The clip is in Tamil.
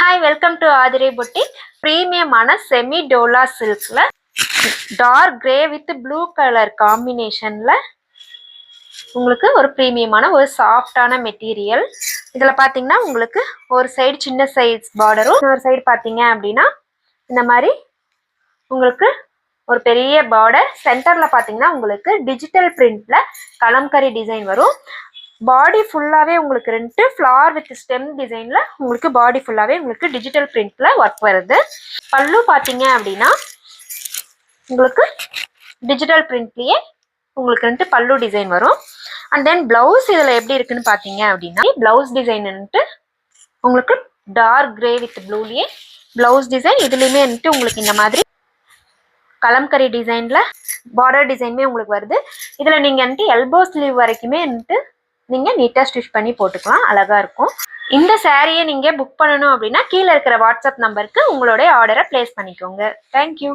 Hi, welcome to Aadhirai boutique. ப்ரீமியமான செமி டோலா சில்க்ல dark grey with blue colour காம்பினேஷன்ல உங்களுக்கு ஒரு ப்ரீமியமான ஒரு சாஃப்டான மெட்டீரியல். இதில் பார்த்தீங்கன்னா உங்களுக்கு ஒரு சைடு சின்ன சைஸ் பார்டரும், இன்னொரு சைடு பார்த்தீங்க அப்படின்னா இந்த மாதிரி உங்களுக்கு ஒரு பெரிய பார்டர். சென்டரில் பார்த்தீங்கன்னா உங்களுக்கு டிஜிட்டல் பிரிண்ட்ல கலம்கரி டிசைன் வரும். பாடி ஃபுல்லாகவே உங்களுக்கு ரெண்டு ஃப்ளார் வித் ஸ்டெம் டிசைனில் உங்களுக்கு பாடி ஃபுல்லாகவே உங்களுக்கு டிஜிட்டல் பிரிண்டில் ஒர்க் வருது. பல்லு பார்த்தீங்க அப்படின்னா உங்களுக்கு டிஜிட்டல் பிரிண்ட்லேயே உங்களுக்கு ரெண்டு பல்லு டிசைன் வரும். அண்ட் தென் ப்ளவுஸ் இதில் எப்படி இருக்குன்னு பார்த்தீங்க அப்படின்னா ப்ளவுஸ் டிசைன்ட்டு உங்களுக்கு டார்க் கிரே வித் ப்ளூலேயே ப்ளவுஸ் டிசைன். இதுலேயுமே வந்துட்டு உங்களுக்கு இந்த மாதிரி கலம்கரி டிசைனில் பார்டர் டிசைனுமே உங்களுக்கு வருது. இதில் நீங்கள் வந்துட்டு எல்போ ஸ்லீவ் வரைக்குமே வந்துட்டு நீங்கள் நீட்டாக ஸ்டிச் பண்ணி போட்டுக்கலாம், அழகாக இருக்கும். இந்த சாரியை நீங்கள் புக் பண்ணணும் அப்படின்னா கீழே இருக்கிற வாட்ஸ்அப் நம்பருக்கு உங்களுடைய ஆர்டரை ப்ளேஸ் பண்ணிக்கோங்க. தேங்க்யூ.